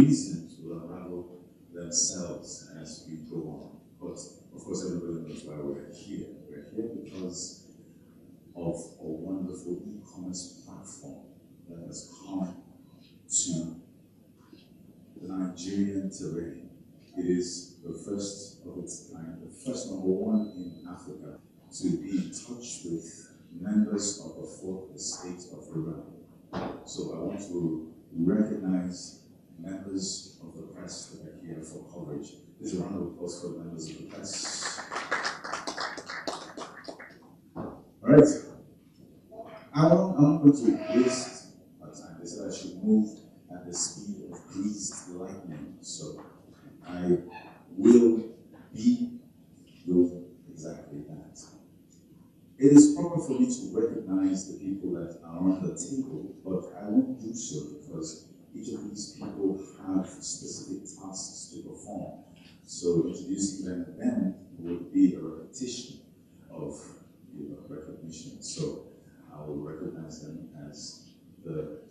reasons will unravel themselves as we go on. But of course, everybody knows why we're here. We're here because of a wonderful e-commerce platform that has come to the Nigerian terrain. It is the first of its kind, the first #1 in Africa to be in touch with members of the fourth estate of the realm. So I want to recognize members of the press that are here for coverage. There's a round of applause for members of the press. All right. I'm going to waste my time. They said I should move at the speed of greased lightning. So I will be doing exactly that. It is proper for me to recognize the people that are on the table, but I won't do so because each of these people have specific tasks to perform. So introducing them then would be a repetition of recognition. So I will recognize them as the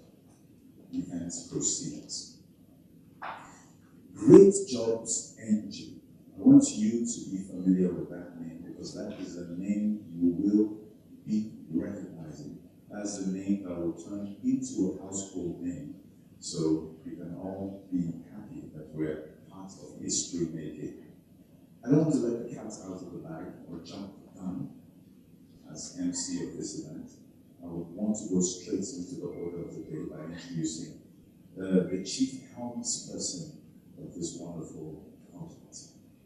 event proceeds. Gr8jobsng. I want you to be familiar with that name because that is a name you will be recognizing. That's the name that will turn into a household name. So we can all be happy that we're part of history making. I don't want to let the cat out of the bag or jump the gun as MC of this event. I would want to go straight into the order of the day by introducing the chief helmsperson of this wonderful project.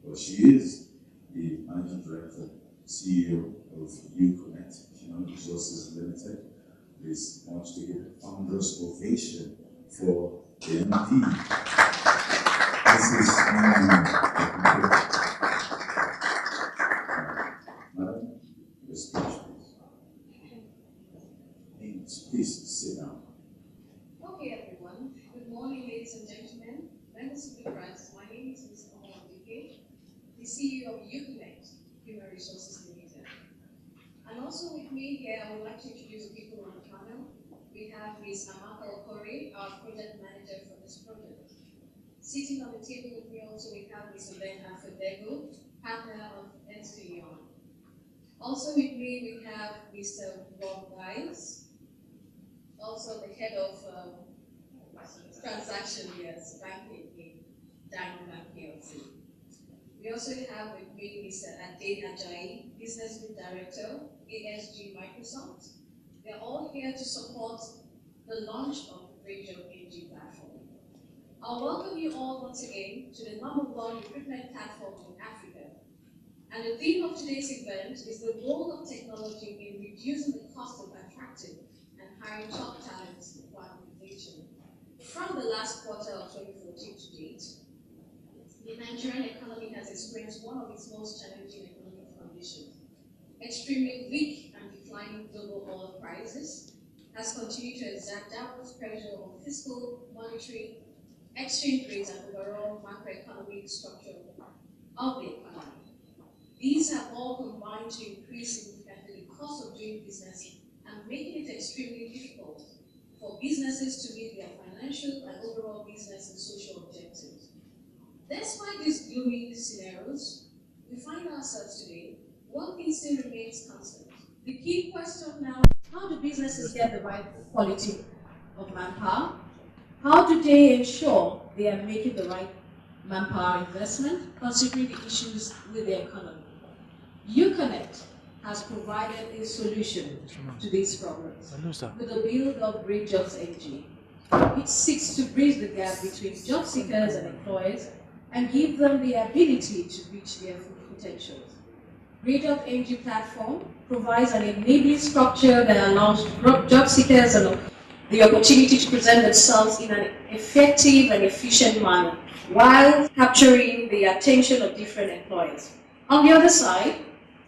Well, she is the managing director, CEO of Gr8jobsng Human Resources Limited. Please, I want to give a thunderous ovation for the MD. This is Madam, your speech, please. Please sit down. Okay, everyone. Good morning, ladies and gentlemen. Members of the press, my name is Mr. Oriental, the CEO of Recruitment, Human Resources Limited. And also with me here, I would like to introduce the people on the panel. We have Ms. Amaka Okori, our project manager for this project. Sitting on the table with me also, we have Mr. Ben Afedego, partner of Ernst & Young. Also with me, we have Mr. Gr8jobsng, also the head of transaction, yes, banking in Diamond PLC. We also have with me Mr. Ade Ajayi, Business Group Director, ASG Microsoft. They are all here to support the launch of the Gr8jobsng platform. I'll welcome you all once again to the #1 recruitment platform in Africa. And the theme of today's event is the role of technology in reducing the cost of attracting and hiring top talent for organization. From the last quarter of 2014 to date, the Nigerian economy has experienced one of its most challenging economic conditions. Extremely weak and declining global oil prices has continued to exert downward pressure on fiscal, monetary, exchange rates, and overall macroeconomic structure of the economy. These have all combined to increase significantly the cost of doing business and making it extremely difficult for businesses to meet their financial and overall business and social objectives. Despite these gloomy scenarios, we find ourselves today, one thing still remains constant. The key question now is, how do businesses get the right quality of manpower? How do they ensure they are making the right manpower investment, considering the issues with the economy? Uconnect has provided a solution to these problems with the build of Gr8jobsng. It seeks to bridge the gap between job seekers and employers and give them the ability to reach their full potentials. Gr8jobsng platform provides an enabling structure that allows job seekers the opportunity to present themselves in an effective and efficient manner while capturing the attention of different employers. On the other side,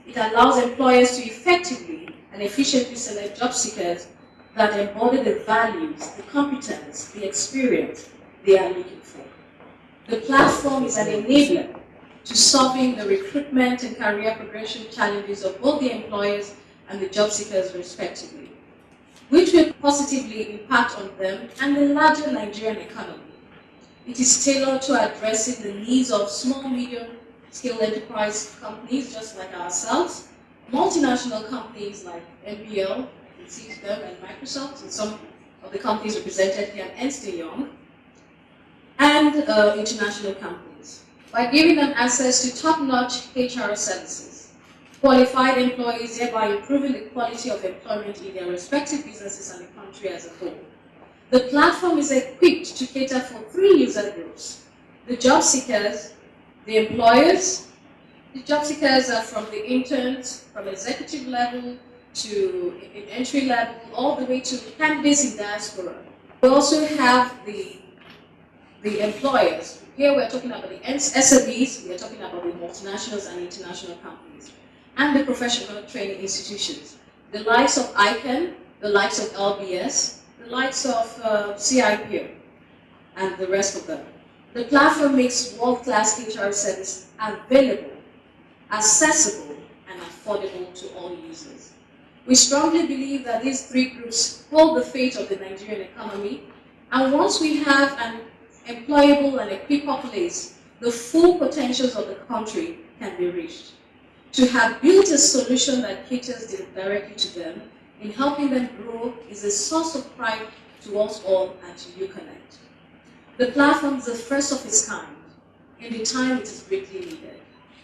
it allows employers to effectively and efficiently select job seekers that embody the values, the competence, the experience they are looking for. The platform is an enabler to solving the recruitment and career progression challenges of both the employers and the job seekers respectively, which will positively impact on them and the larger Nigerian economy. It is tailored to addressing the needs of small, medium-scale enterprise companies just like ourselves, multinational companies like MBL, you can see them, and Microsoft, and some of the companies represented here, and Ernst & Young, and international companies, by giving them access to top-notch HR services, qualified employees, thereby improving the quality of employment in their respective businesses and the country as a whole. The platform is equipped to cater for 3 user groups: the job seekers, the employers. The job seekers are from the interns, from executive level to entry level, all the way to candidates in diaspora. We also have the employers. Here we're talking about the SMEs, we're talking about the multinationals and international companies, and the professional training institutions, the likes of ICANN, the likes of LBS, the likes of CIPO, and the rest of them. The platform makes world-class HR service available, accessible, and affordable to all users. We strongly believe that these 3 groups hold the fate of the Nigerian economy, and once we have an employable and equipped populace, the full potentials of the country can be reached. To have built a solution that caters directly to them in helping them grow is a source of pride to us all and to Uconnect. The platform is the first of its kind in the time it is greatly needed.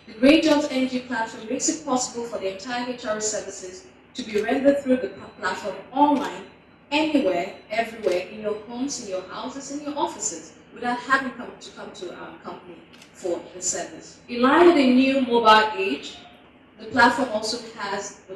The Gr8jobsng platform makes it possible for the entire HR services to be rendered through the platform online, anywhere, everywhere, in your homes, in your houses, in your offices, without having to come to our company for the service. In line with the new mobile age, the platform also has a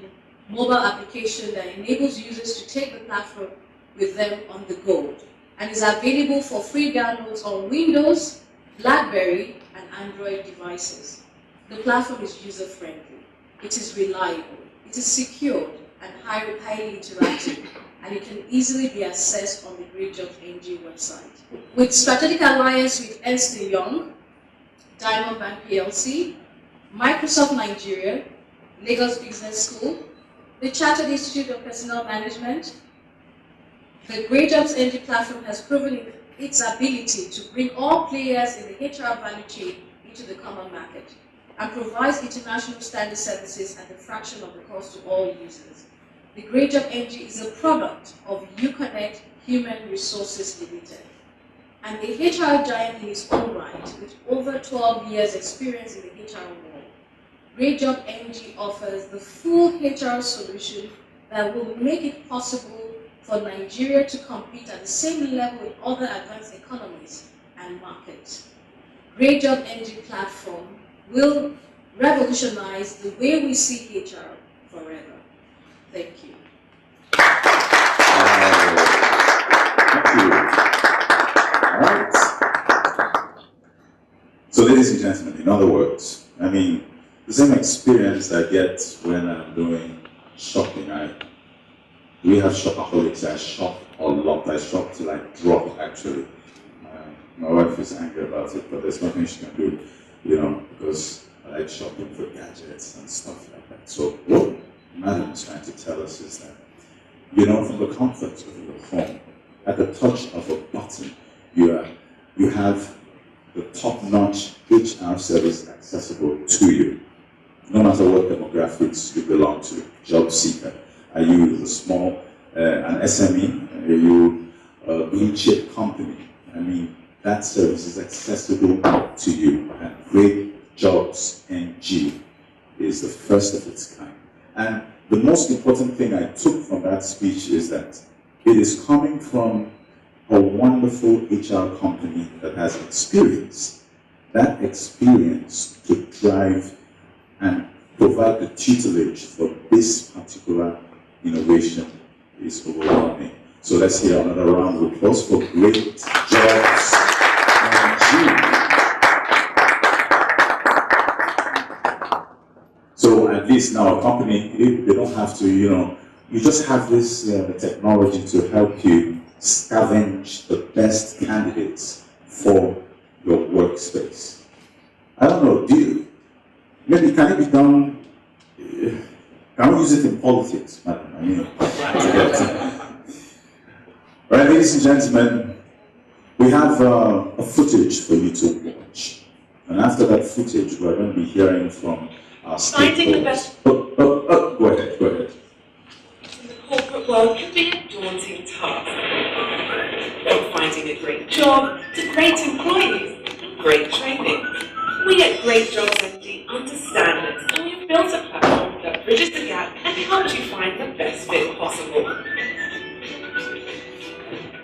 mobile application that enables users to take the platform with them on the go, and is available for free downloads on Windows, BlackBerry, and Android devices. The platform is user-friendly, it is reliable, it is secure, and highly interactive, and it can easily be accessed on the Gr8jobsng website. With strategic alliance with Ernst & Young, Diamond Bank PLC, Microsoft Nigeria, Lagos Business School, the Chartered Institute of Personnel Management, the Gr8jobsng platform has proven its ability to bring all players in the HR value chain into the common market, and provides international standard services at a fraction of the cost to all users. The Gr8jobsng is a product of Uconnect Human Resources Limited, and a HR giant in its own right, with over 12 years experience in the HR world. Gr8jobsng offers the full HR solution that will make it possible for Nigeria to compete at the same level with other advanced economies and markets. Gr8jobsng platform will revolutionize the way we see HR forever. Thank you. Thank you. All right. So, ladies and gentlemen, in other words, I mean, the same experience I get when I'm doing shopping. We have shopaholics. I shop a lot. I shop till I drop, actually. My wife is angry about it, but there's nothing she can do, because I like shopping for gadgets and stuff like that. So what Madam is trying to tell us is that, from the comfort of your home, at the touch of a button, you have the top-notch HR service accessible to you. No matter what demographics you belong to, job seeker, are you a small, an SME, are you a blue chip company? I mean, that service is accessible to you, and Gr8jobsng is the first of its kind. And the most important thing I took from that speech is that it is coming from a wonderful HR company that has experience. That experience to drive and provide the tutelage for this particular innovation is overwhelming. So let's hear another round of applause for Gr8jobsng. So at least now a company, they don't have to, you just have this technology to help you scavenge the best candidates for your workspace. I don't know, maybe can it be done, can we use it in politics, madam? All right, ladies and gentlemen, We have a footage for you to watch. And after that footage, we're going to be hearing from our stakeholders. Go ahead. In the corporate world can be a daunting task. From finding a great job to great employees and great training. We at Gr8jobsng understand this, and we've built a platform that bridges the gap and helps you find the best fit possible.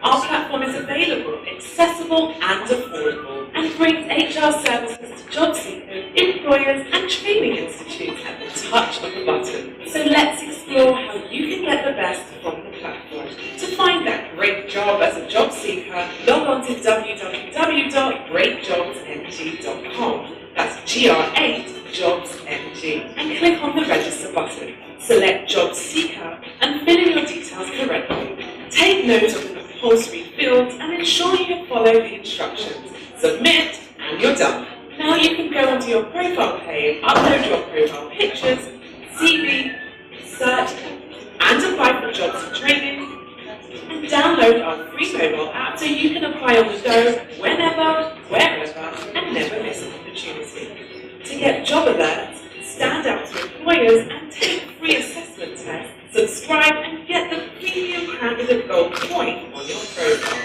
Our platform is available, accessible and affordable, and brings HR services to job seekers, employers and training institutes at the touch of a button. So let's explore how you can get the best from the platform. To find that great job as a job seeker, log on to www.gr8jobsng.com. That's Gr8jobsng, and click on the register button. Select job seeker and fill in your details correctly. Take note of the compulsory fields and ensure you follow the instructions. Submit and you're done. Now you can go onto your profile page, upload your profile pictures, CV, search and apply for jobs and training, and download our free mobile app so you can apply on the go whenever, wherever and never miss an opportunity. To get job alerts, stand out to employers and take free assessment tests, subscribe and get the premium candidate gold point on your profile.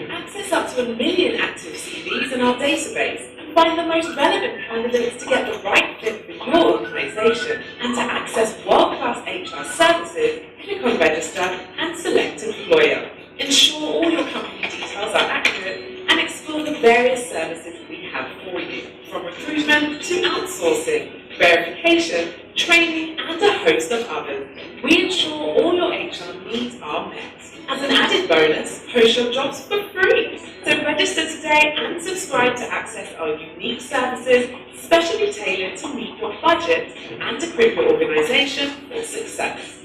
Access up to 1 million active CVs in our database and find the most relevant candidates to get the right fit for your organisation. And to access world-class HR services, click on register and select employer. Ensure all your company details are accurate and explore the various services we have for you, from recruitment to outsourcing, verification, training and a host of others. We ensure all your HR needs are met. As an added bonus, post your jobs for free. So register today and subscribe to access our unique services, specially tailored to meet your budget and equip your organisation for success.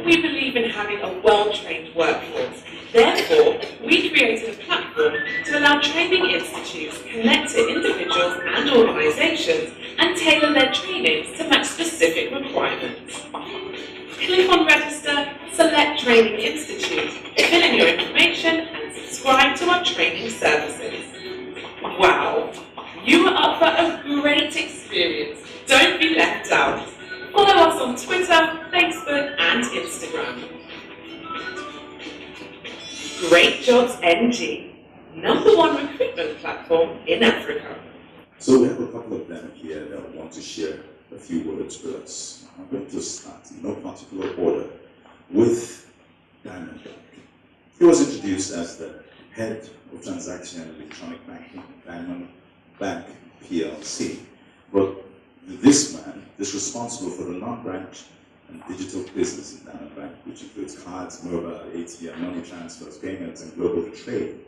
We believe in having a well-trained workforce. Therefore, we created a platform to allow training institutes connect to individuals and organisations and tailor their trainings to match specific requirements. Click on register, select Training Institute, fill in your information and subscribe to our training services. Wow! You are up for a great experience. Don't be left out. Follow us on Twitter, Facebook and Instagram. Gr8jobsng, #1 recruitment platform in Africa. So we have a couple of them here that want to share a few words with us. I'm going to start in no particular order with Diamond Bank. He was introduced as the head of transaction and electronic banking, Diamond Bank PLC. But this man is responsible for the non-branch and digital business in Diamond Bank, which includes cards, mobile, ATM, money transfers, payments, and global trade.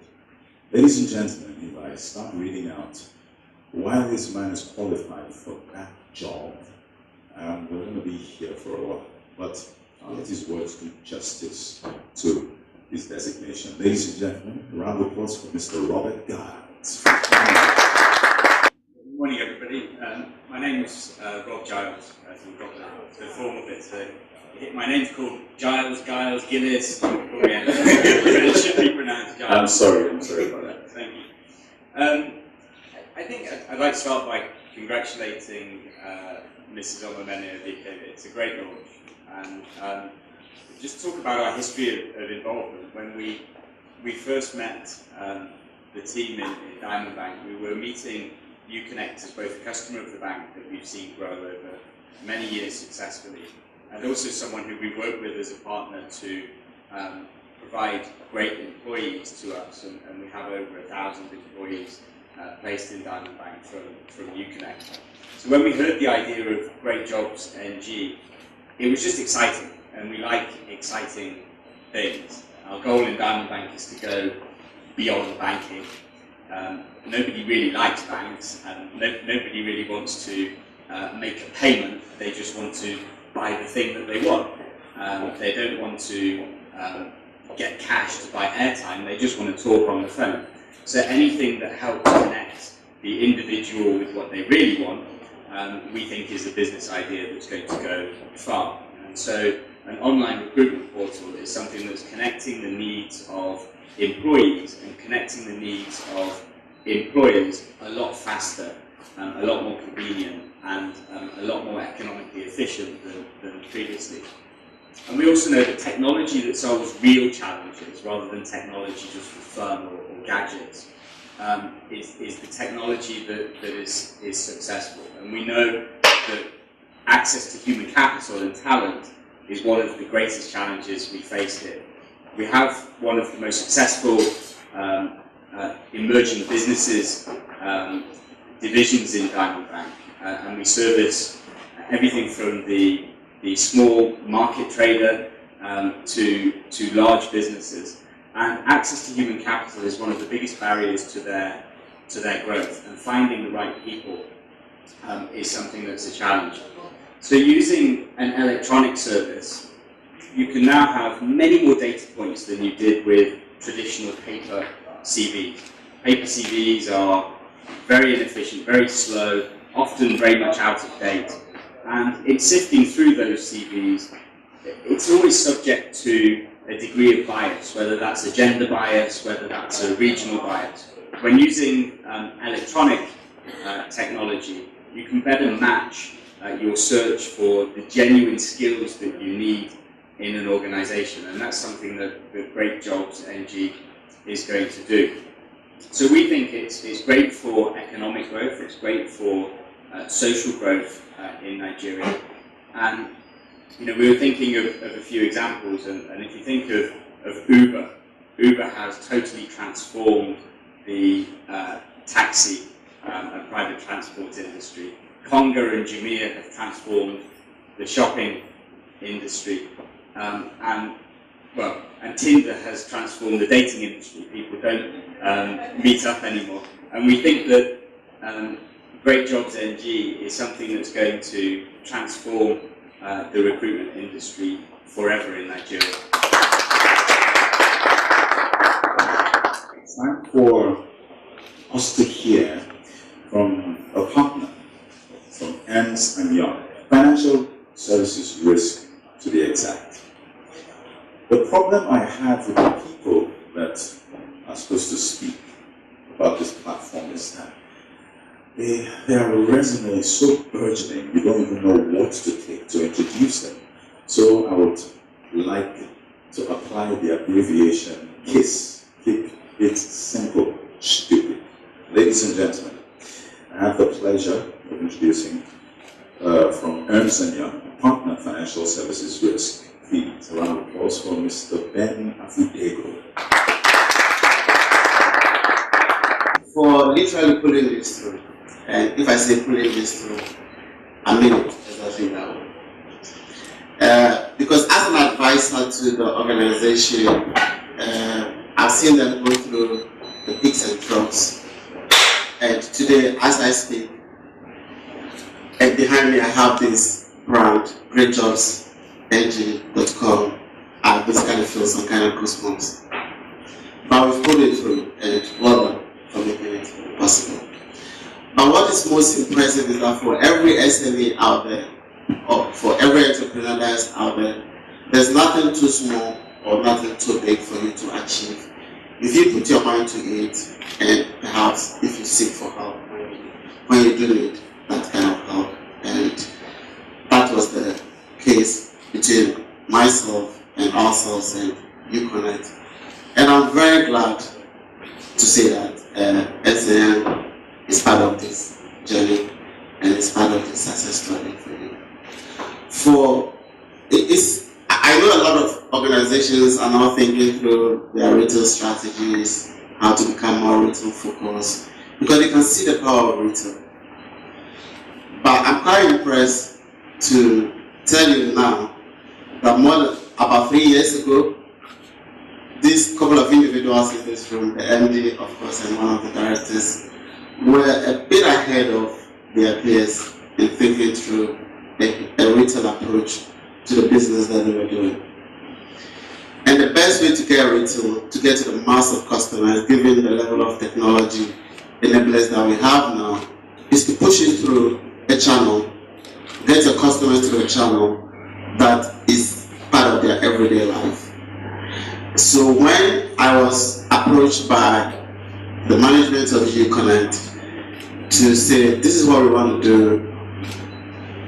Ladies and gentlemen, if I start reading out why this man is qualified for that job, we're going to be here for a while. But I'll let his words do justice to his designation. Ladies and gentlemen, a round of applause for Mr. Robert Giles. Good morning, everybody. My name is Rob Giles, as we've got the form of it. So my name's called Giles, Gillis, Oriental, but it should be pronounced Giles. I'm sorry about that. Thank you. I think I'd like to start by congratulating Mrs. Omamene. It's a great launch, and just talk about our history of involvement. When we first met the team in Diamond Bank, we were meeting Uconnect as both a customer of the bank that we've seen grow over many years successfully, and also someone who we work with as a partner to provide great employees to us, and we have over 1,000 employees placed in Diamond Bank from Uconnect. So when we heard the idea of Gr8jobsng, it was just exciting, and we like exciting things. Our goal in Diamond Bank is to go beyond banking. Nobody really likes banks, and nobody really wants to make a payment. They just want to buy the thing that they want. They don't want to get cash to buy airtime, they just want to talk on the phone. So anything that helps connect the individual with what they really want, we think is a business idea that's going to go far. And so an online recruitment portal is something that's connecting the needs of employees and connecting the needs of employers a lot faster, a lot more convenient, and a lot more economically efficient than previously. And we also know that technology that solves real challenges, rather than technology just for fun or gadgets, is the technology that is successful. And we know that access to human capital and talent is one of the greatest challenges we face here. We have one of the most successful emerging businesses divisions in Diamond Bank, and we service everything from the small market trader to large businesses. And access to human capital is one of the biggest barriers to their growth, and finding the right people is something that's a challenge. So using an electronic service, you can now have many more data points than you did with traditional paper CVs. Paper CVs are very inefficient, very slow, often very much out of date. And in sifting through those CVs, it's always subject to a degree of bias, whether that's a gender bias, whether that's a regional bias. When using electronic technology, you can better match your search for the genuine skills that you need in an organization, and that's something that Gr8jobsng is going to do. So we think it's great for economic growth, it's great for social growth in Nigeria. And we were thinking of a few examples, and if you think of Uber, Uber has totally transformed the taxi and private transport industry. Conga and Jumia have transformed the shopping industry, and Tinder has transformed the dating industry. People don't meet up anymore, and we think that Gr8jobsng is something that's going to transform the recruitment industry forever in Nigeria. It's time for us to hear from a partner from Ernst & Young, Financial Services Risk to be exact. The problem I have with the people that are supposed to speak about this platform is that their resume is so burgeoning, you don't even know what to take to introduce them. So I would like to apply the abbreviation KISS. Keep it simple, stupid. Ladies and gentlemen, I have the pleasure of introducing from Ernst & Young, Partner Financial Services Risk. Please, a round of applause for Mr. Ben Afudego. For literally pulling this through, and if I say pulling this through, I mean it exactly that way. Because as an advisor to the organization, I've seen them go through the peaks and troughs. And today, as I speak, and behind me I have this brand, Gr8jobsng.com. I basically feel some kind of goosebumps. But we've pulled it through, and well done for making it possible. But what is most impressive is that for every SME out there, or for every entrepreneur that is out there, there's nothing too small or nothing too big for you to achieve. If you put your mind to it, and perhaps if you seek for help when you do need that kind of help. And that was the case between myself and ourselves and UConnect. And I'm very glad to say that SAN is part of this journey and it's part of the success story for you. I know a lot of organizations are now thinking through their retail strategies, how to become more retail focused, because they can see the power of retail. But I'm quite impressed to tell you now that more than about 3 years ago, these couple of individuals in this room, the MD of course and one of the directors, were a bit ahead of their peers in thinking through a retail approach to the business that they were doing. And the best way to get retail, to get to the mass of customers, given the level of technology enablers that we have now, is to push it through a channel, get your customers through a channel that is part of their everyday life. So when I was approached by the management of Uconnect to say, this is what we want to do.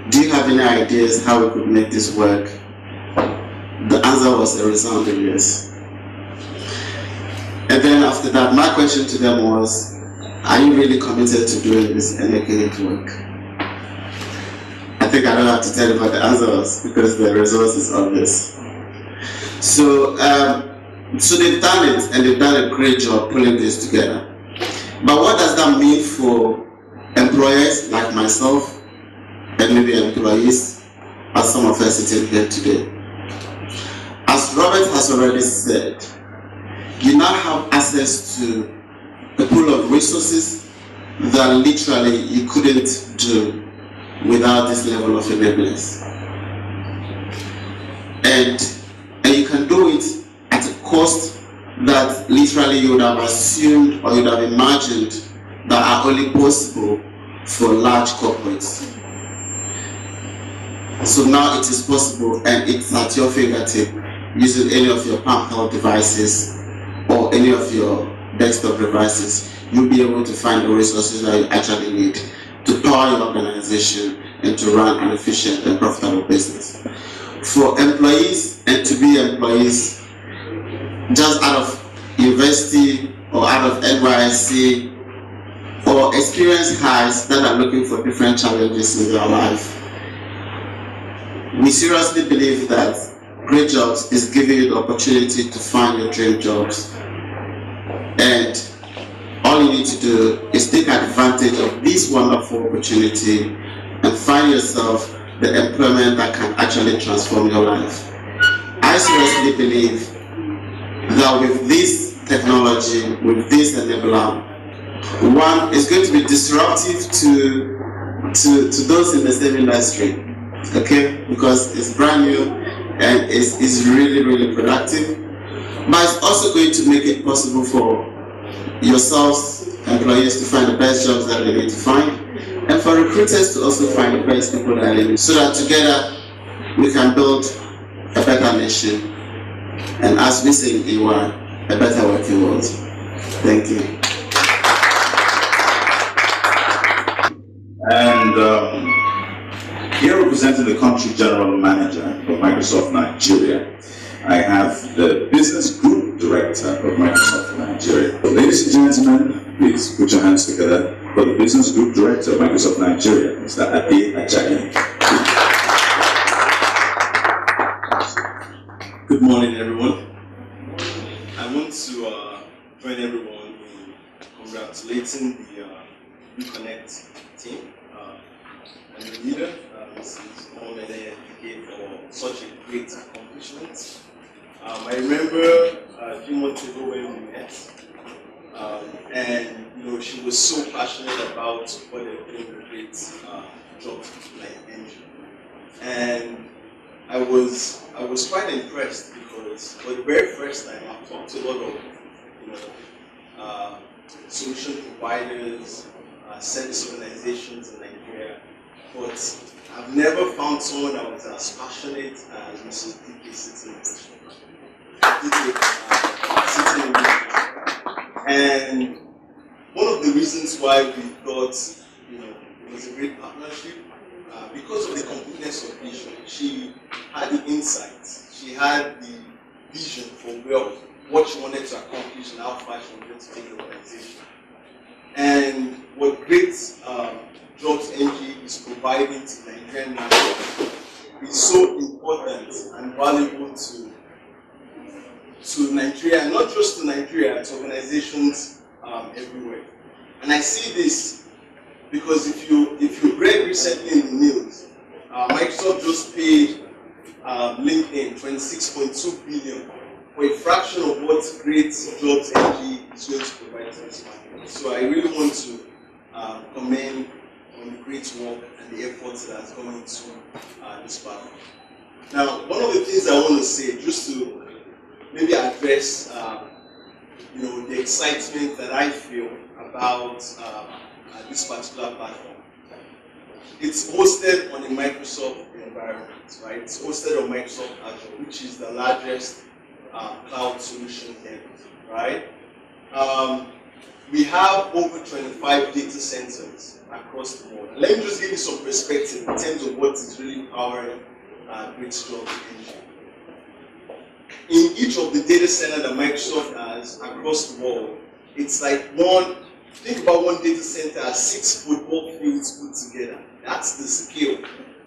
Do you have any ideas how we could make this work? The answer was a resounding yes. And then after that, my question to them was, are you really committed to doing this and making it work? I think I don't have to tell you what the answer was because the result is obvious. So, so they've done it and they've done a great job pulling this together. But what does that mean for employers like myself and maybe employees, as some of us sitting here today? As Robert has already said, you now have access to a pool of resources that literally you couldn't do without this level of enablers. And you can do it at a cost that literally you would have assumed or you would have imagined that are only possible for large corporates. So now it is possible and it's at your fingertip using any of your palm-held devices or any of your desktop devices. You'll be able to find the resources that you actually need to power your organization and to run an efficient and profitable business. For employees and to be employees, just out of university or out of NYSC or experienced hires that are looking for different challenges in their life, we seriously believe that Gr8jobs is giving you the opportunity to find your dream jobs. And all you need to do is take advantage of this wonderful opportunity and find yourself the employment that can actually transform your life. I seriously believe that with this technology, with this enabler, one is going to be disruptive to those in the same industry, okay? Because it's brand new and it's really, really productive. But it's also going to make it possible for yourselves, employees, to find the best jobs that they need to find, and for recruiters to also find the best people that they need, so that together we can build a better nation, and as we say in EY, a better working world. Thank you. And here representing the country general manager of Microsoft Nigeria, I have the business group director of Microsoft Nigeria. Ladies and gentlemen, please put your hands together for the business group director of Microsoft Nigeria, Mr. Gr8jobsng. Good morning, everyone. I want to join everyone in congratulating the Reconnect team and the leader, Mrs. Omene, for such a great accomplishment. I remember a few months ago when we met, and she was so passionate about what they're doing with Gr8jobsng. And I was quite impressed because for the very first time I've talked to a lot of solution providers, service organizations in Nigeria, but I've never found someone that was as passionate as Mrs. DK sitting in this room. And one of the reasons why we thought it was a great partnership, because of the completeness of vision. She had the insights, she had the vision for what she wanted to accomplish and how far she wanted to take the organization. And what Gr8jobsng is providing to the Nigerian market is so important and valuable to Nigeria, not just to Nigeria, to organizations everywhere. And I see this because if you read recently in the news, Microsoft just paid LinkedIn $26.2 billion for a fraction of what Gr8jobsng is going to provide to this market. So I really want to commend on the great work and the efforts that has gone into this platform. Now, one of the things I want to say, just to maybe address the excitement that I feel about this particular platform. It's hosted on a Microsoft environment, right? It's hosted on Microsoft Azure, which is the largest cloud solution here, right? We have over 25 data centers across the world. Let me just give you some perspective in terms of what is really powering Gr8jobsng. In each of the data centers that Microsoft has across the world, it's like think about one data center as 6 football fields put together. That's the scale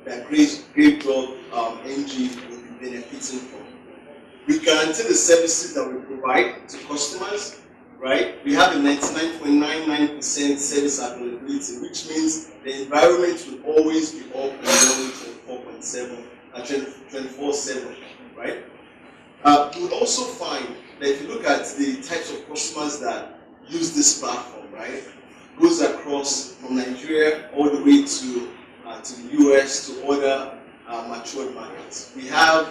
that Gr8jobsng will be benefiting from. We guarantee the services that we provide to customers, right? We have a 99.99% service availability, which means the environment will always be up and running 24/7, right? You will also find that if you look at the types of customers that use this platform, right, goes across from Nigeria all the way to the US to other matured markets. We have,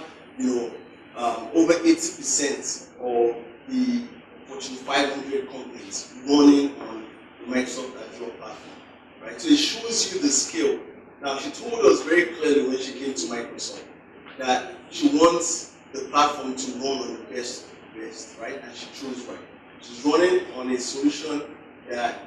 over 80% of the Fortune 500 companies running on the Microsoft Azure platform, right? So it shows you the scale. Now, she told us very clearly when she came to Microsoft that she wants the platform to run on the best of the best, right? And she chose right. She's running on a solution that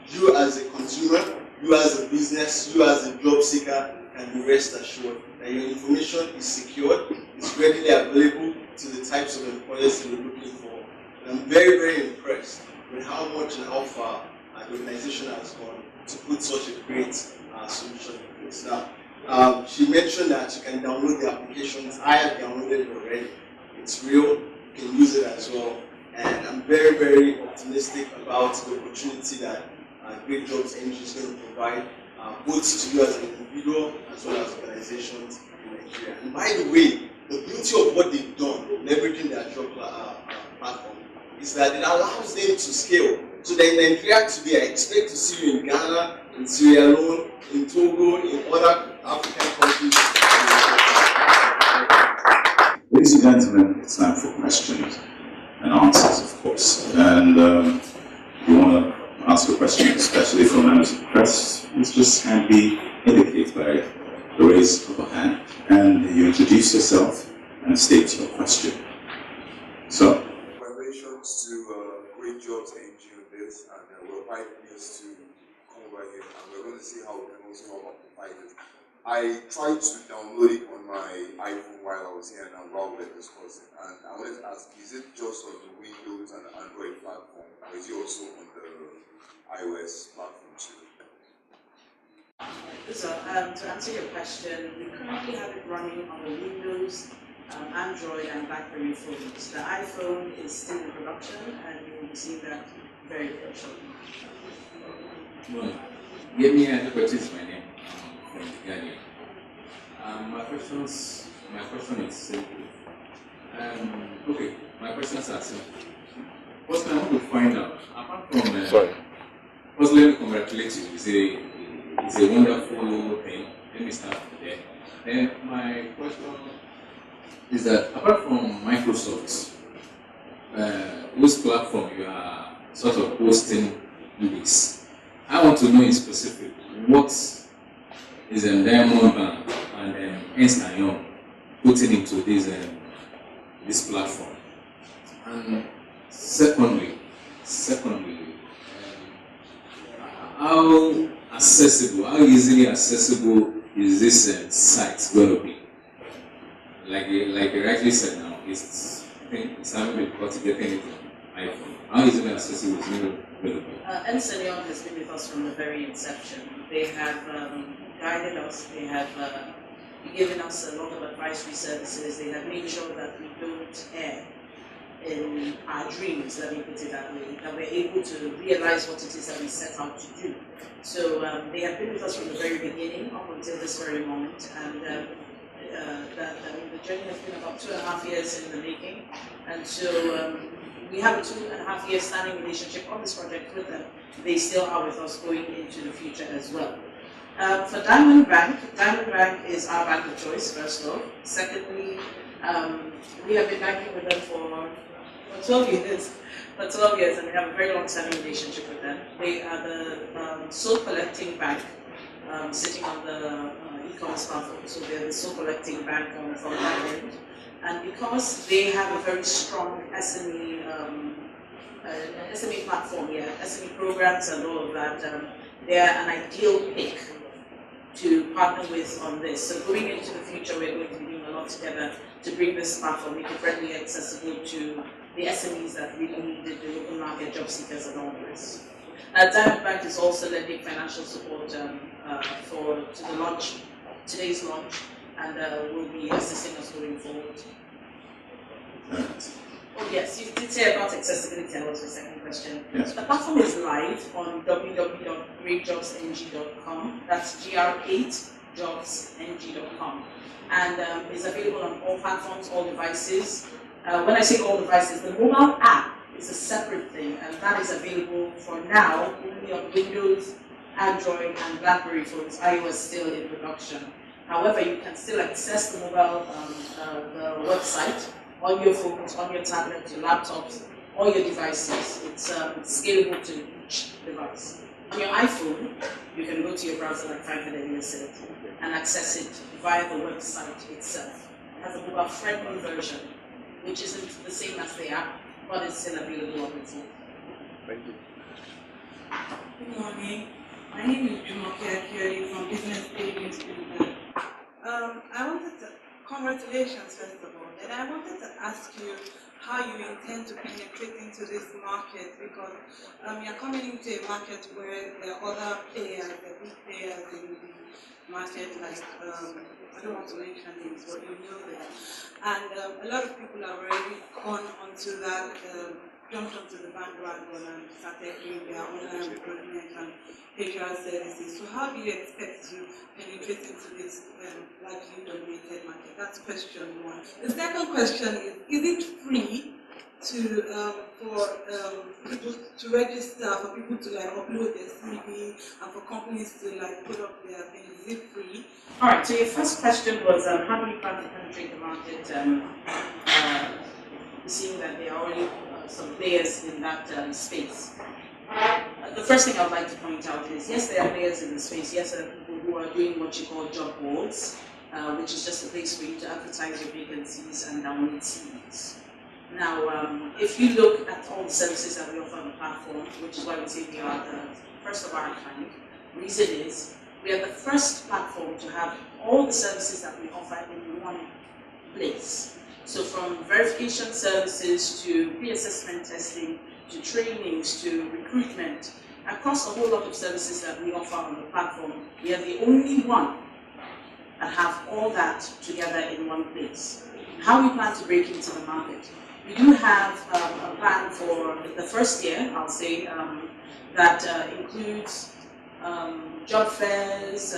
you as a consumer, you as a business, you as a job seeker can be rest assured that your information is secured, is readily available to the types of employers you're looking for. And I'm very, very impressed with how much and how far the organization has gone to put such a great solution in place. Now, she mentioned that you can download the applications. I have downloaded it already. It's real. You can use it as well. And I'm very, very optimistic about the opportunity that Gr8jobsng is going to provide, both to you as an individual as well as organizations in Nigeria. And by the way, the beauty of what they've done, leveraging their job platform, is that it allows them to scale. So that in Nigeria today, I expect to see you in Ghana, in Sierra Leone, in Togo, in other African countries. Ladies and gentlemen, it's time for questions and answers, of course. And if you want to ask a question, especially from members of the press, please just kindly indicate by the raise of a hand, and you introduce yourself and state your question. So, congratulations to Gr8jobsng with this, and we're quite pleased to come over here, and we're going to see how we can also help amplify this. I tried to download it on my iPhone while I was here, and while we were discussing, and I wanted to ask, is it just on the Windows and the Android platform, or is it also on the iOS platform too? So, to answer your question, we currently have it running on the Windows, Android, and BlackBerry phones. The iPhone is still in production, and you will be seeing that very, very shortly. Well, give me a question, my name from the Guardian. My question is simple. Okay, my questions are simple. First, I want to find out, apart from first, let me congratulate you. It's a wonderful thing. Let me start from there. Then my question is that apart from Microsoft, whose platform you are sort of hosting this, I want to know in specific what is a Diamond Bank and Ernst & Young putting into this platform. And secondly, how accessible, how easily accessible is this site going to be? Like you rightly said now, I think it's having difficulty getting it on iPhone. How easily accessible is it going to be? Ernst & Young has been with us from the very inception. They have guided us, they have given us a lot of advisory services, they have made sure that we don't err in our dreams, let me put it that way, that we're able to realize what it is that we set out to do. So they have been with us from the very beginning up until this very moment, and the journey has been about 2.5 years in the making, and so we have a 2.5 year standing relationship on this project with them. They still are with us going into the future as well. For Diamond Bank is our bank of choice, first off. Secondly, we have been banking with them for 12 years. For 12 years, and we have a very long-standing relationship with them. They are the sole collecting bank sitting on the e-commerce platform. So they're the sole collecting bank from that end. And because they have a very strong SME an SME platform, SME programs and all of that, they're an ideal pick to partner with on this. So going into the future, we're going to be doing a lot together to bring this platform, make it readily accessible to the SMEs that really need it, the local market, job seekers and all this. Diamond Bank is also lending financial support to the launch, today's launch, and will be assisting us going forward. Oh yes, you did say about accessibility, that was your second question. Yes. The platform is live on www.Gr8jobsng.com. That's Gr8jobsng.com. And is available on all platforms, all devices. When I say all devices, the mobile app is a separate thing, and that is available for now only on Windows, Android, and BlackBerry phones. iOS still in production. However, you can still access the mobile the website on your phones, on your tablets, your laptops, all your devices. It's scalable to each device. On your iPhone, you can go to your browser like Frank had said and access it via the website itself. It has a mobile-friendly version, which isn't the same as the app, but it's still available on its own. Thank you. Good morning. My name is Jumoke Akiori from Business Day Newspaper. I wanted to, congratulations first of all, and I wanted to ask you how you intend to penetrate into this market, because you're coming into a market where there are other players, the big players in the market, like, I don't want to mention names, but you know them. And a lot of people have already gone onto that, jumped onto the bandwagon and started doing their online recruitment and HR services. So how do you expect to penetrate into this largely dominated market? That's question one. The second question is it free to for people to register, for people to like upload their CV, and for companies to like put up their things? Is it free? All right. So your first question was how do you plan to penetrate the market? Seeing that there are already some players in that space. The first thing I would like to point out is, yes, there are players in the space. Yes, there are people who are doing what you call job boards, which is just a place for you to advertise your vacancies and download CVs. Now, if you look at all the services that we offer on the platform, which is why we say we are the first of our kind, the reason is we are the first platform to have all the services that we offer in one place. So from verification services to pre-assessment testing, to trainings, to recruitment, across a whole lot of services that we offer on the platform, we are the only one that have all that together in one place. How we plan to break into the market? We do have a plan for the first year, I'll say, that includes job fairs,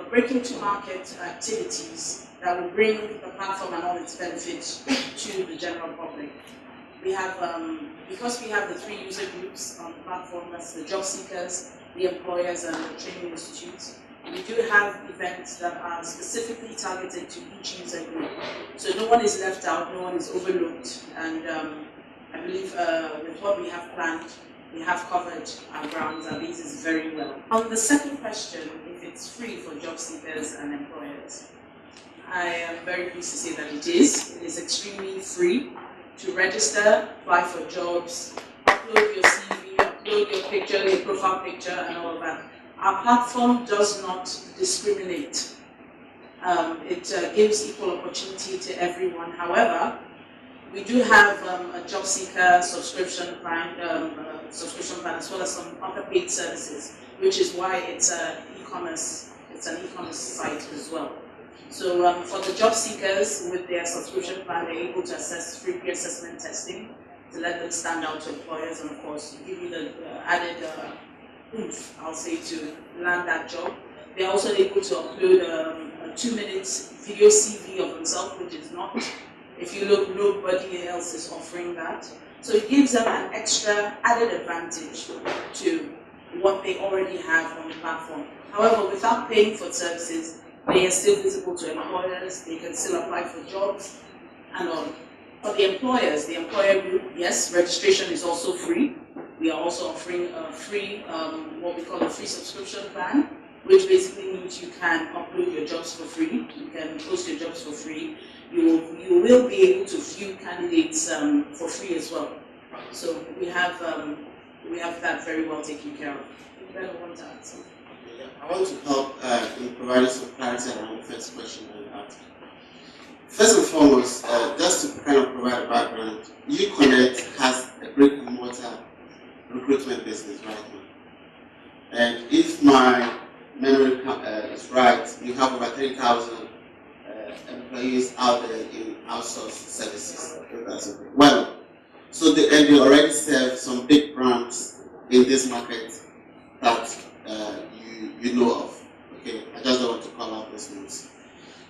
breaking to market activities that will bring the platform and all its benefits to the general public. We have, because we have the three user groups on the platform, that's the job seekers, the employers, and the training institutes. We do have events that are specifically targeted to each user group. So no one is left out, no one is overlooked, and I believe with what we have planned, we have covered our grounds, our bases very well. On the second question, if it's free for job seekers and employers, I am very pleased to say that it is. It is extremely free to register, apply for jobs, upload your CV, upload your picture, your profile picture, and all of that. Our platform does not discriminate. It gives equal opportunity to everyone. However, we do have a job seeker subscription plan as well as some other paid services, which is why it's an e-commerce site as well. So for the job seekers with their subscription plan, they're able to access free pre-assessment testing to let them stand out to employers, and of course give you the added oomph, I'll say, to land that job. They're also able to upload a 2-minute video CV of themselves, which is not, if you look, nobody else is offering that. So it gives them an extra added advantage to what they already have on the platform. However, without paying for services, they are still visible to employers, they can still apply for jobs and all. For the employers, the employer group, yes, registration is also free. We are also offering a free, what we call a free subscription plan, which basically means you can upload your jobs for free, you can post your jobs for free. You will be able to view candidates for free as well. So we have that very well taken care of. You better want to add something. Yeah, I want to help in providing some clarity around the first question that you asked. First and foremost, just to kind of provide a background, Uconnect has a brick and mortar recruitment business right now. And if my memory is right, you have over 3,000 employees out there in outsourced services. That's okay. Well, so they already serve some big brands in this market that you know of. Okay, I just don't want to call out those names.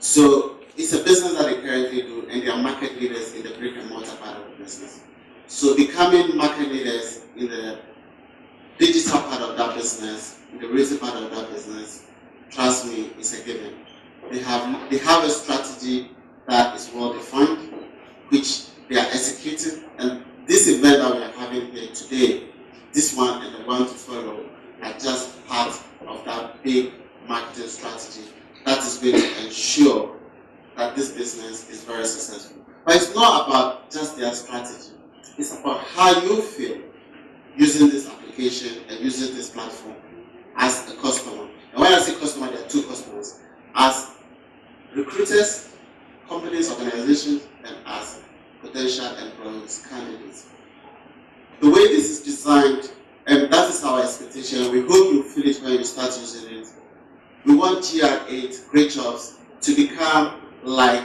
So it's a business that they currently do, and they are market leaders in the brick and mortar part of the business. So becoming market leaders in the digital part of that business, in the retail part of that business, trust me, it's a given. They have a strategy that is well defined, which they are executing, and this event that we are having here today, this one and the one to follow, are just part of that big marketing strategy that is going to ensure that this business is very successful. But it's not about just their strategy. It's about how you feel using this application and using this platform as a customer. And when I say customer, there are two customers. As recruiters, companies, organizations, and as potential employees, candidates. The way this is designed, and that is our expectation, we hope you feel it when you start using it. We want Gr8, Great Jobs, to become like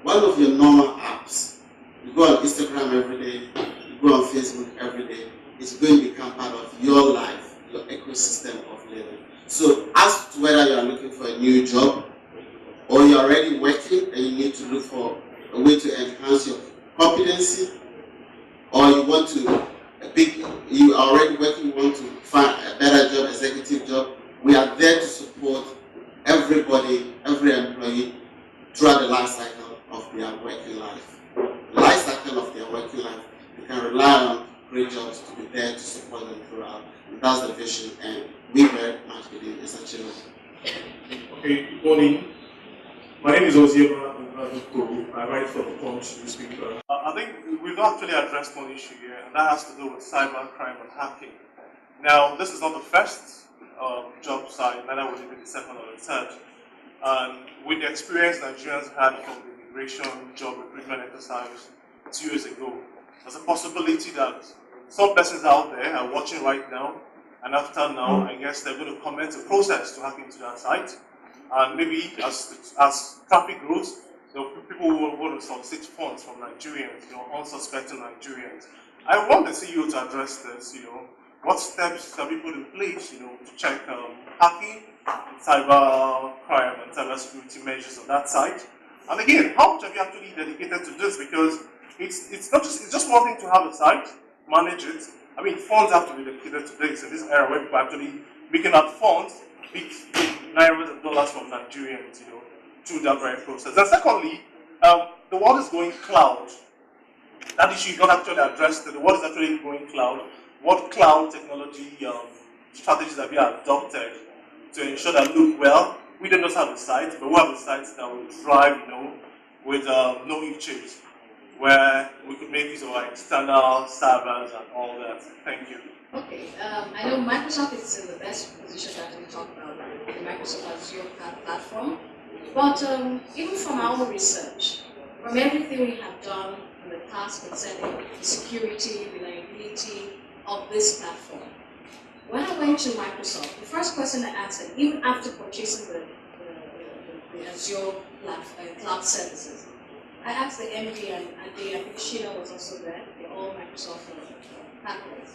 one of your normal apps. You go on Instagram every day, you go on Facebook every day. It's going to become part of your life, your ecosystem of living. So as to whether you are looking for a new job, or you're already working and you need to look for a way to enhance your competency, or you want to you are already working, you want to find a better job, executive job, we are there to support everybody, every employee throughout the life cycle of their working life. The life cycle of their working life, you can rely on Great Jobs to be there to support them throughout. And that's the vision, and we very much believe it's achievable. Okay, good morning. My name is Oziema Nduko. I write for the Punch newspaper. I think we've actually addressed one issue here, and that has to do with cyber crime and hacking. Now, this is not the first job site, neither will it be the second or the third. And with the experience Nigerians had from the immigration job recruitment exercise 2 years ago, there's a possibility that some persons out there are watching right now, and after now, I guess they're going to commence a process to hack into that site. And maybe as traffic grows, people will want to solicit funds from Nigerians, unsuspecting Nigerians. I want the CEO to address this, what steps can we put in place, to check hacking, cyber crime, and cyber security measures on that site. And again, how much have you actually dedicated to this? Because it's just one thing to have a site, manage it. I mean, funds have to be dedicated to this in this era where people are actually making out funds, big millions of dollars from Nigerians, through that very process. And secondly, the world is going cloud. That issue is not actually addressed. The world is actually going cloud. What cloud technology strategies have you adopted to ensure that, look, well, we don't just have a site, but we have a site that will drive, with no issues, where we could make use of our external servers and all that. Thank you. Okay, I know Microsoft is in the best position to actually talk about the Microsoft Azure platform, but even from our own research, from everything we have done in the past concerning the security, reliability of this platform, when I went to Microsoft, the first question I asked them, even after purchasing the Azure cloud services, I asked the MD and I think Sheila was also there, they're all Microsoft partners.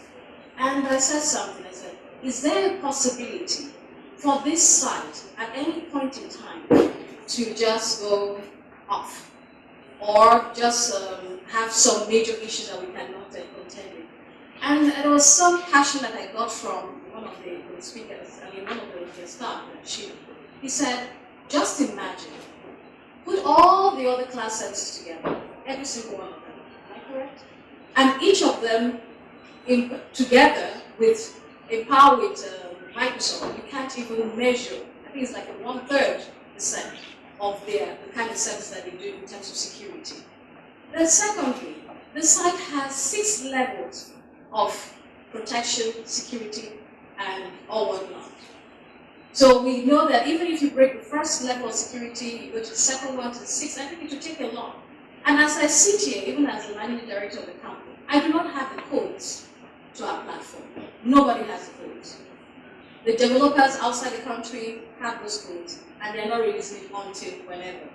And I said something, I said, is there a possibility for this site at any point in time to just go off? Or just have some major issues that we cannot contend with? And there was some passion that I got from one of the speakers, one of the staff, he said, just imagine, put all the other cloud services together, every single one of them, am I correct? And each of them together with Empower with Microsoft, you can't even measure. I think it's like a 1/3% of the kind of service that they do in terms of security. Then secondly, The site has 6 levels of protection, security, and all whatnot. So we know that even if you break the first level of security, you go to the second one, to the sixth, I think it will take a lot. And as I sit here, even as the managing director of the company, I do not have the codes to our platform. Nobody has the codes. The developers outside the country have those codes, and they're not releasing it until whenever.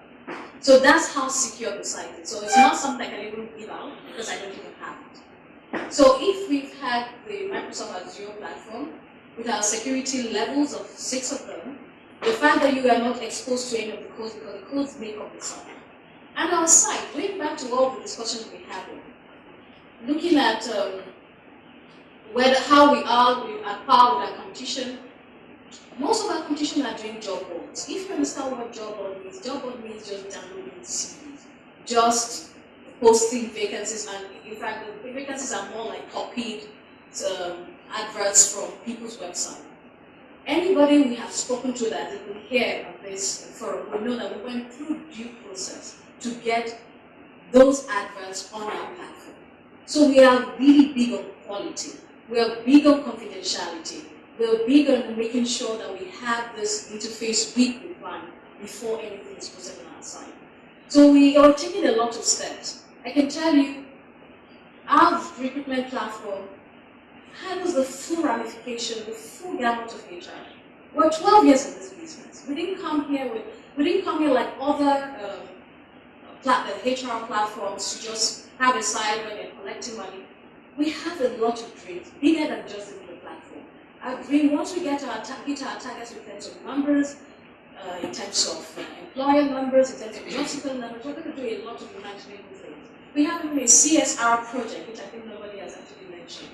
So that's how secure the site is. So it's not something I can even give out because I don't even have it. So if we've had the Microsoft Azure platform with our security levels of 6 of them, the fact that you are not exposed to any of the codes because the codes make up the site. And our site, going back to all the discussions we had, looking at how we are at par with our competition, most of our competition are doing job boards. If you understand what job board means just downloading CVs, just posting vacancies, and in fact, the vacancies are more like copied adverts from people's website. Anybody we have spoken to that has been here at this forum will know that we went through due process to get those adverts on our platform. So we are really big on quality. We are big on confidentiality. We are big on making sure that we have this interface with the client before anything is posted on our site. So we are taking a lot of steps. I can tell you, our recruitment platform handles the full ramification, the full gamut of HR. We're 12 years in this business. We didn't come here like other HR platforms to just have a site where they're collecting money. We have a lot of dreams, bigger than just the platform. Our dream, once we hit our targets in terms of numbers, in terms of employer numbers, in terms of job seeker numbers, we're going to do a lot of imaginable things. We have even a CSR project, which I think nobody has actually mentioned,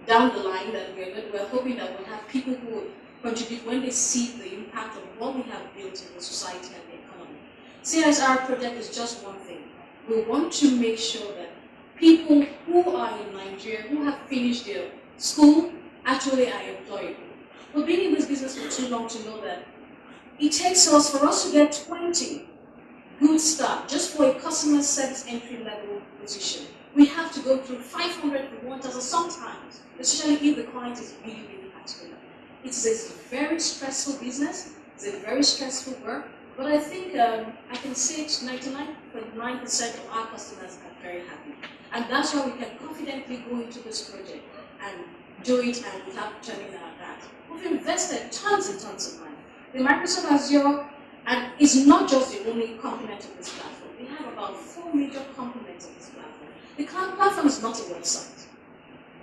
down the line that we're hoping that we'll have people who will contribute when they see the impact of what we have built in the society and the economy. CSR project is just one thing. We want to make sure that people who are in Nigeria, who have finished their school, actually are employable. We've been in this business for too long to know that it takes us, for us to get 20 good staff, just for a customer service entry-level position, we have to go through 500 to 1,000 sometimes, especially if the client is really, really particular. It's a very stressful business, it's a very stressful work, but I think I can say 99.9% of our customers are very happy. And that's why we can confidently go into this project and do it and without turning our back. We've invested tons and tons of money. The Microsoft Azure is not just the only component of this platform. We have about 4 major components of this platform. The cloud platform is not a website.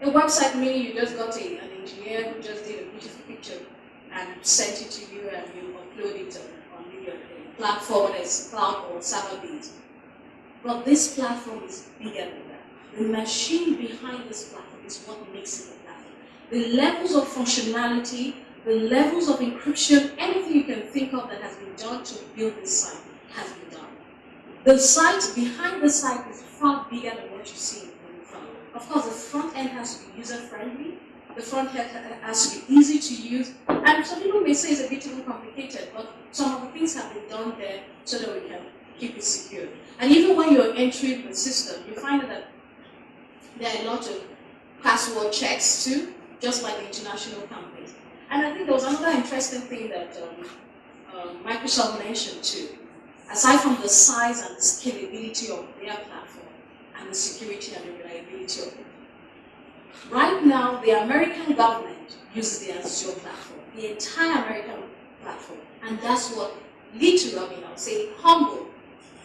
A website meaning you just got an engineer who just did a beautiful picture and sent it to you and you upload it on your platform, whether it's cloud or server-based. But this platform is bigger than that. The machine behind this platform is what makes it a platform. The levels of functionality, the levels of encryption, anything you can think of that has been done to build this site has been done. The site behind the site is far bigger than what you see in the front. Of course, the front end has to be user-friendly. The front end has to be easy to use. And some people may say it's a bit too complicated, but some of the things have been done there so that we can keep it secure. And even when you're entering the system, you find that there are a lot of password checks too, just like the international companies. And I think there was another interesting thing that Microsoft mentioned too. Aside from the size and the scalability of their platform and the security and the reliability of it. Right now, the American government uses the Azure platform, the entire American platform. And that's what literally, I would say, humble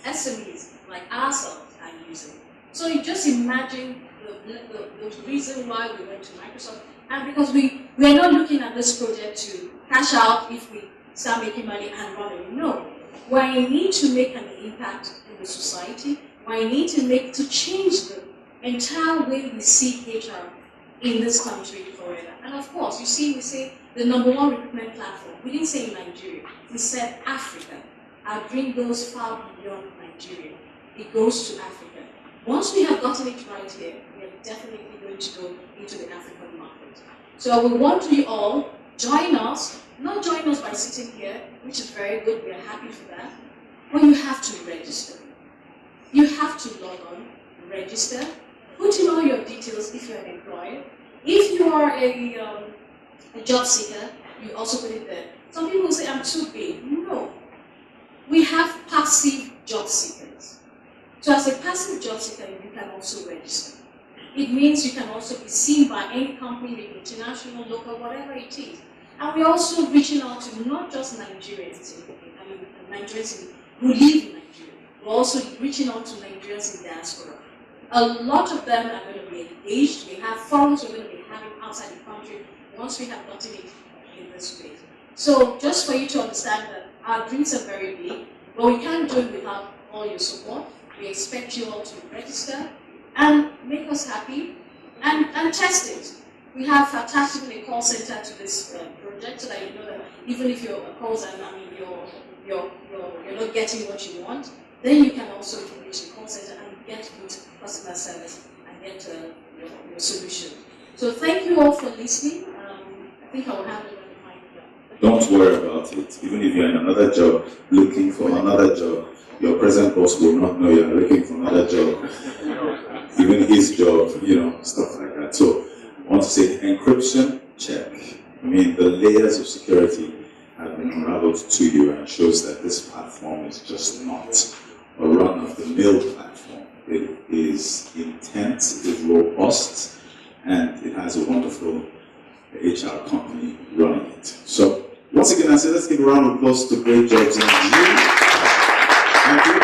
SMEs like ourselves are using. So you just imagine the reason why we went to Microsoft. And because we are not looking at this project to cash out if we start making money and run away. No. We need to make an impact in the society. We need to change the entire way we see HR in this country forever. And of course, you see, we say the #1 recruitment platform. We didn't say in Nigeria. We said Africa. Our dream goes far beyond Nigeria. It goes to Africa. Once we have gotten it right here, we are definitely going to go into the African market. So we want you all join us, not join us by sitting here, which is very good, we are happy for that, but you have to register. You have to log on, register, Put in all your details if you're an employer. If you are a job seeker, you also put it there. Some people say, I'm too big. No. We have passive job seekers. So as a passive job seeker, you can also register. It means you can also be seen by any company, maybe international, local, whatever it is. And we're also reaching out to not just Nigerians, Nigerians who live in Nigeria. We're also reaching out to Nigerians in diaspora. A lot of them are going to be engaged. We have forums we're going to be having outside the country once we have gotten it in this space. So just for you to understand that our dreams are very big, but we can't do it without all your support. We expect you all to register and make us happy and test it. We have attached even a call center to this project so that you know that even if your calls and you're not getting what you want, then you can also reach the call center and get good customer service and get your solution. So thank you all for listening. I think I will have it on the mic. Don't worry about it. Even if you're in another job, looking for another job, your present boss will not know you're looking for another job. Even his job, stuff like that. So I want to say encryption, check. I mean, the layers of security have been unraveled to you and shows that this platform is just not a run-of-the-mill platform. It is intense, it is robust, and it has a wonderful HR company running it. So, once again, I say let's give a round of applause to Gr8jobsng. Thank you.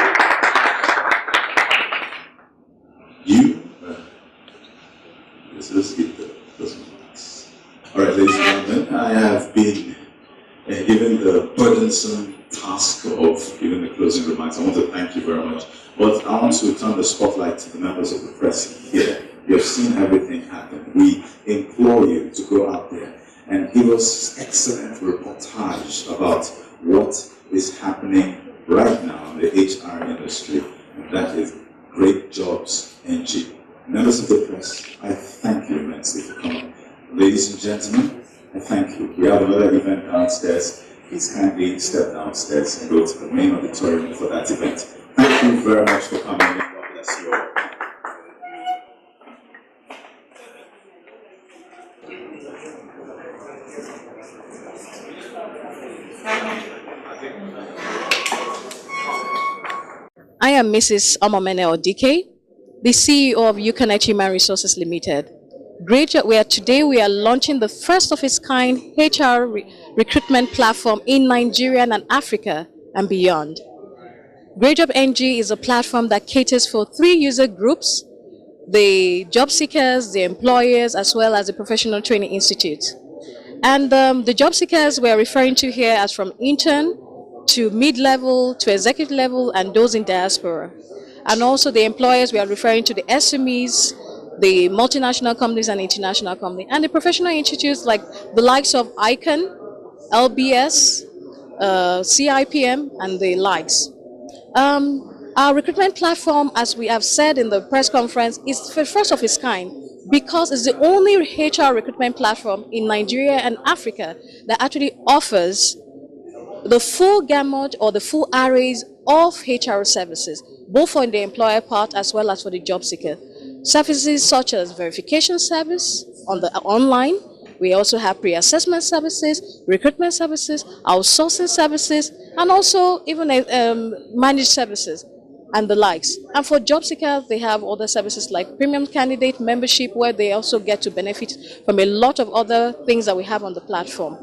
Let's get those marks. All right, ladies and gentlemen, I have been given the burdensome task of giving the closing remarks. I want to thank you very much. But I want to turn the spotlight to the members of the press here. You have seen everything happen. We implore you to go out there and give us excellent reportage about what is happening right now in the HR industry. And that is Gr8jobsng. Members of the press, I thank you immensely for coming. Ladies and gentlemen, I thank you. We have another event downstairs. Please kindly step downstairs and go to the main auditorium for that event. Thank you very much for coming. God bless you all. I am Mrs. Omomene Odike, the CEO of Uconnect Human Resources Limited. Today we are launching the first of its kind HR recruitment platform in Nigeria and Africa and beyond. Gr8jobsng is a platform that caters for 3 user groups: the job seekers, the employers, as well as the professional training institutes. And the job seekers we are referring to here as from intern to mid-level to executive level and those in diaspora. And also the employers we are referring to the SMEs, the multinational companies and international companies, and the professional institutes like the likes of ICANN, LBS, CIPM, and the likes. Our recruitment platform, as we have said in the press conference, is the first of its kind because it's the only HR recruitment platform in Nigeria and Africa that actually offers the full gamut or the full arrays of HR services, both for the employer part as well as for the job seeker. Services such as verification service on the online. We also have pre-assessment services, recruitment services, outsourcing services, and also even managed services and the likes. And for job seekers, they have other services like premium candidate membership, where they also get to benefit from a lot of other things that we have on the platform.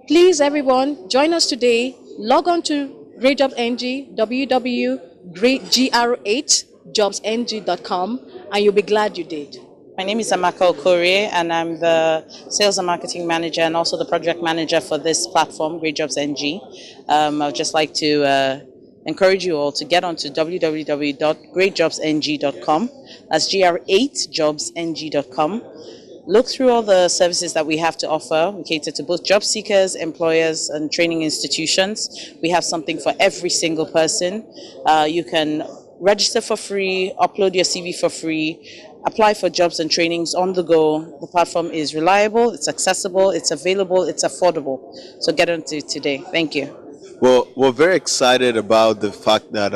Please, everyone, join us today. Log on to Gr8jobsng, www.Gr8jobsng.com, and you'll be glad you did. My name is Amaka Okorie, and I'm the Sales and Marketing Manager and also the Project Manager for this platform, Gr8jobsng. I'd just like to encourage you all to get onto www.Gr8jobsng.com. That's Gr8jobsng.com. Look through all the services that we have to offer. We cater to both job seekers, employers, and training institutions. We have something for every single person. You can register for free, upload your CV for free, apply for jobs and trainings on the go. The platform is reliable, it's accessible, it's available, it's affordable. So get onto it today. Thank you. Well, we're very excited about the fact that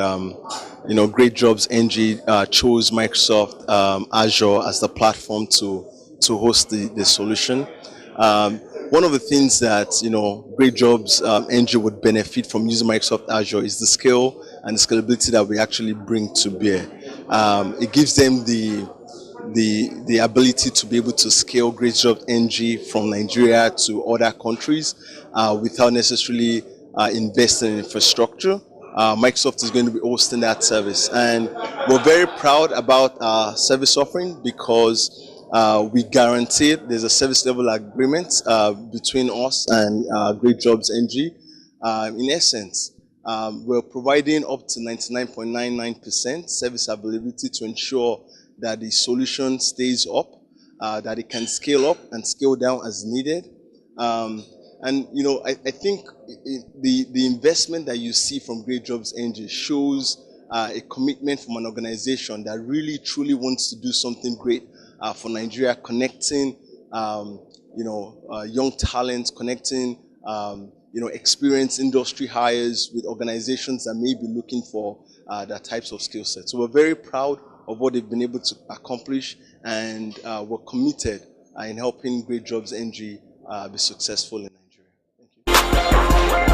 Gr8jobsng chose Microsoft Azure as the platform to host the solution. One of the things that Gr8jobsng would benefit from using Microsoft Azure is the scale and the scalability that we actually bring to bear. It gives them the ability to be able to scale Gr8jobsng from Nigeria to other countries without necessarily investing in infrastructure. Microsoft is going to be hosting that service, and we're very proud about our service offering because we guarantee there's a service level agreement between us and Gr8jobsng. In essence, we're providing up to 99.99% service availability to ensure that the solution stays up, that it can scale up and scale down as needed. I think the investment that you see from Gr8jobsng shows a commitment from an organization that really truly wants to do something great for Nigeria, connecting young talent, connecting experienced industry hires with organizations that may be looking for that types of skill sets. So we're very proud of what they've been able to accomplish, and we're committed in helping Gr8jobsng be successful in Nigeria. Thank you.